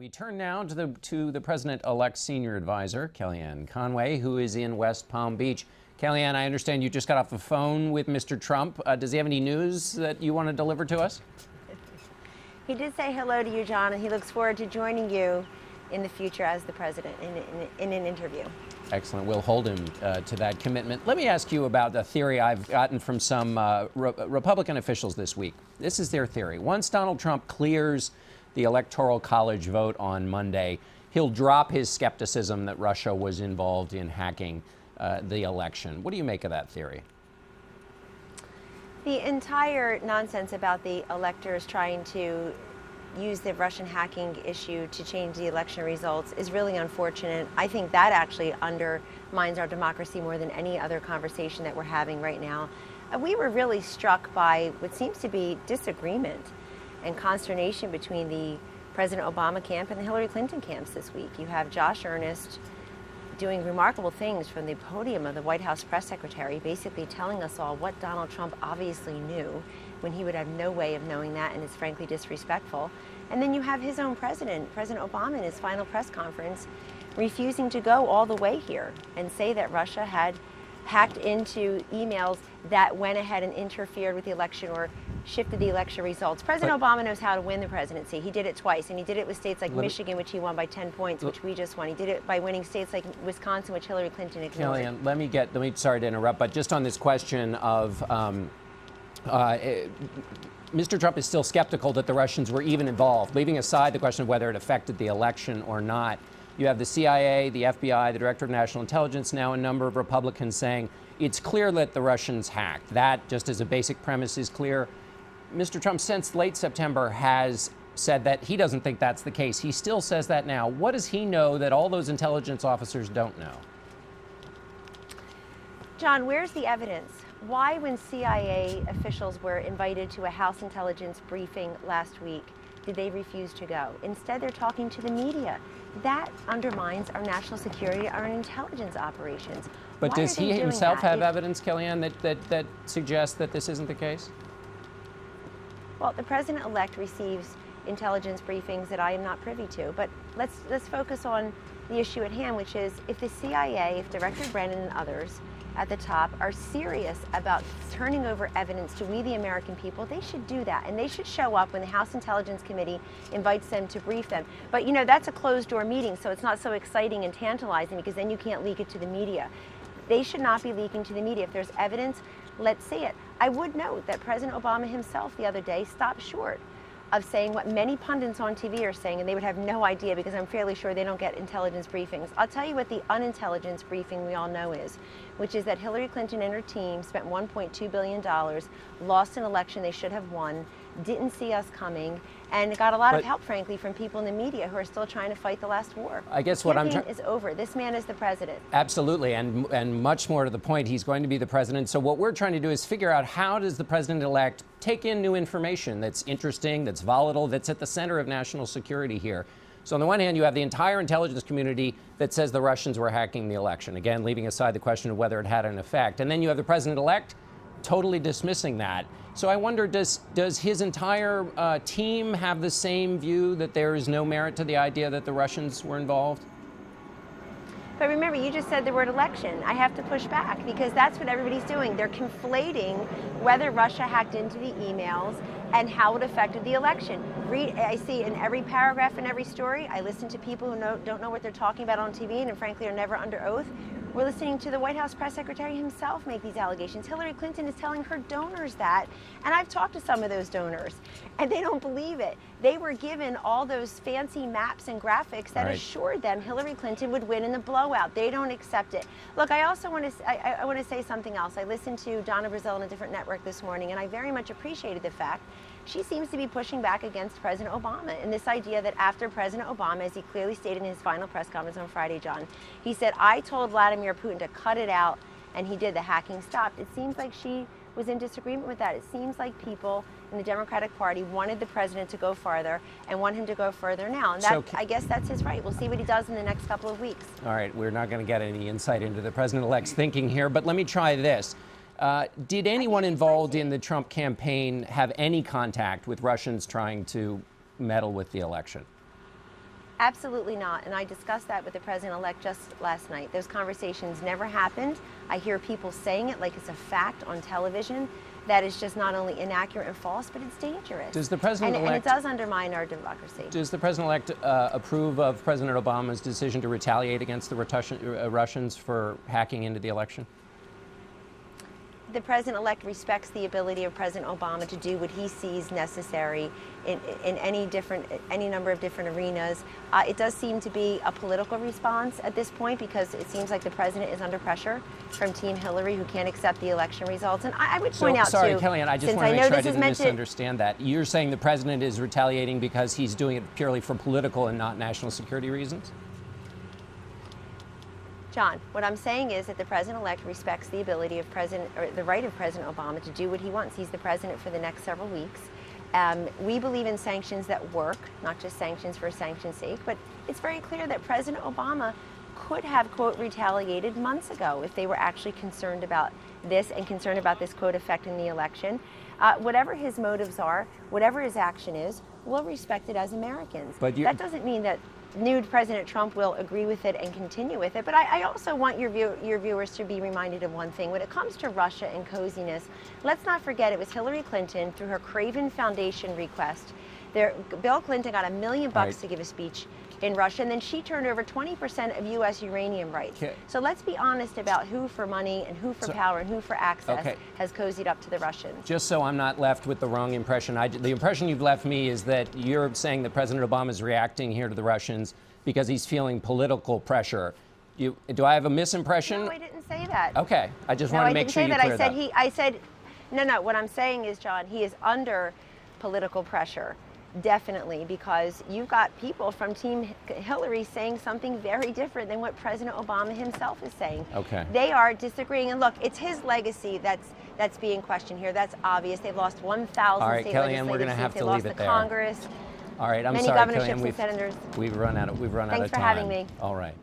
We turn now to the president-elect's senior advisor, Kellyanne Conway, who is in West Palm Beach. Kellyanne, I understand you just got off the phone with Mr. Trump. Does he have any news that you want to deliver to us? He did say hello to you, John, and he looks forward to joining you in the future as the president in an interview. Excellent. We'll hold him to that commitment. Let me ask you about a theory I've gotten from some Republican officials this week. This is their theory. Once Donald Trump clears the Electoral College vote on Monday, he'll drop his skepticism that Russia was involved in hacking the election. What do you make of that theory? The entire nonsense about the electors trying to use the Russian hacking issue to change the election results is really unfortunate. I think that actually undermines our democracy more than any other conversation that we're having right now. We were really struck by what seems to be disagreement and consternation between the President Obama camp and the Hillary Clinton camps this week. You have Josh Earnest doing remarkable things from the podium of the White House press secretary, basically telling us all what Donald Trump obviously knew when he would have no way of knowing that, and it's frankly disrespectful. And then you have his own president, President Obama, in his final press conference, refusing to go all the way here and say that Russia had hacked into emails that went ahead and interfered with the election or shifted the election results. President Obama knows how to win the presidency. He did it twice, and he did it with states like Michigan, which he won by 10 points, which we just won. He did it by winning states like Wisconsin, which Hillary Clinton ignored. Kellyanne, let me sorry to interrupt, but just on this question of Mr. Trump is still skeptical that the Russians were even involved, leaving aside the question of whether it affected the election or not. You have the CIA, the FBI, the Director of National Intelligence, now a number of Republicans saying it's clear that the Russians hacked. That, just as a basic premise, is clear. Mr. Trump, since late September, has said that he doesn't think that's the case. He still says that now. What does he know that all those intelligence officers don't know? John, where's the evidence? Why, when CIA officials were invited to a House intelligence briefing last week, did they refuse to go? Instead, they're talking to the media. That undermines our national security, our intelligence operations. But does he himself have evidence, Kellyanne, that suggests that this isn't the case? Well, the president-elect receives intelligence briefings that I am not privy to. But let's focus on the issue at hand, which is if the CIA, if Director Brennan and others at the top are serious about turning over evidence to we the American people, they should do that. And they should show up when the House Intelligence Committee invites them to brief them. But you know, that's a closed door meeting, so it's not so exciting and tantalizing because then you can't leak it to the media. They should not be leaking to the media. If there's evidence, let's see it. I would note that President Obama himself the other day stopped short of saying what many pundits on TV are saying, and they would have no idea because I'm fairly sure they don't get intelligence briefings. I'll tell you what the unintelligence briefing we all know is, which is that Hillary Clinton and her team spent $1.2 billion, lost an election they should have won, didn't see us coming, and got a lot of help, frankly, from people in the media who are still trying to fight the last war. I guess what I'm trying is over. This man is the president. Absolutely, and much more to the point, he's going to be the president. So what we're trying to do is figure out how does the president-elect take in new information that's interesting, that's volatile, that's at the center of national security here. So on the one hand, you have the entire intelligence community that says the Russians were hacking the election, again, leaving aside the question of whether it had an effect. And then you have the president-elect totally dismissing that. So I wonder, does his entire team have the same view that there is no merit to the idea that the Russians were involved? But remember, you just said the word election. I have to push back because that's what everybody's doing. They're conflating whether Russia hacked into the emails and how it affected the election. I see in every paragraph in every story, I listen to people who don't know what they're talking about on TV and frankly are never under oath. We're listening to the White House press secretary himself make these allegations. Hillary Clinton is telling her donors that, and I've talked to some of those donors, and they don't believe it. They were given all those fancy maps and graphics that assured them Hillary Clinton would win in the blowout. They don't accept it. Look, I also want to say something else. I listened to Donna Brazile on a different network this morning, and I very much appreciated the fact she seems to be pushing back against President Obama and this idea that after President Obama, as he clearly stated in his final press conference on Friday, John, he said, I told Vladimir Putin to cut it out, and he did. The hacking stopped. It seems like she was in disagreement with that. It seems like people in the Democratic Party wanted the president to go farther and want him to go further now. And that, I guess that's his right. We'll see what he does in the next couple of weeks. All right, we're not going to get any insight into the president-elect's thinking here, but let me try this. Did anyone involved in the Trump campaign have any contact with Russians trying to meddle with the election? Absolutely not. And I discussed that with the president-elect just last night. Those conversations never happened. I hear people saying it like it's a fact on television. That is just not only inaccurate and false, but it's dangerous. Does the president-elect, and it does undermine our democracy. Does the president-elect approve of President Obama's decision to retaliate against the Russians for hacking into the election? The president-elect respects the ability of President Obama to do what he sees necessary in any number of different arenas. It does seem to be a political response at this point because it seems like the president is under pressure from Team Hillary, who can't accept the election results. And I would point out, sorry, too, Kellyanne, I just want to make sure I didn't misunderstand that. You're saying the president is retaliating because he's doing it purely for political and not national security reasons? John, what I'm saying is that the president-elect respects the ability of the right of President Obama to do what he wants. He's the president for the next several weeks. We believe in sanctions that work, not just sanctions for sanction's sake, but it's very clear that President Obama could have, quote, retaliated months ago if they were actually concerned about this and concerned about this, quote, affecting the election. Whatever his motives are, whatever his action is, we'll respect it as Americans. But that doesn't mean that new President Trump will agree with it and continue with it. But I also want your viewers to be reminded of one thing. When it comes to Russia and coziness, let's not forget it was Hillary Clinton, through her Craven Foundation request. Bill Clinton got $1 million to give a speech in Russia, and then she turned over 20% of U.S. uranium rights. Okay. So let's be honest about who for money and who for power and who for access has cozied up to the Russians. Just so I'm not left with the wrong impression, the impression you've left me is that you're saying that President Obama is reacting here to the Russians because he's feeling political pressure. Do I have a misimpression? No, I didn't say that. Okay, I just want to make sure you clear that. I said, no, what I'm saying is, John, he is under political pressure. Definitely, because you've got people from Team Hillary saying something very different than what President Obama himself is saying. Okay. They are disagreeing, and look, it's his legacy that's being questioned here. That's obvious. They've lost 1,000 state Kellyanne, we're going to have to leave it there. Congress. All right, I'm many sorry, governorships Kellyanne. and senators. We've run out of time. Thanks for having me. All right.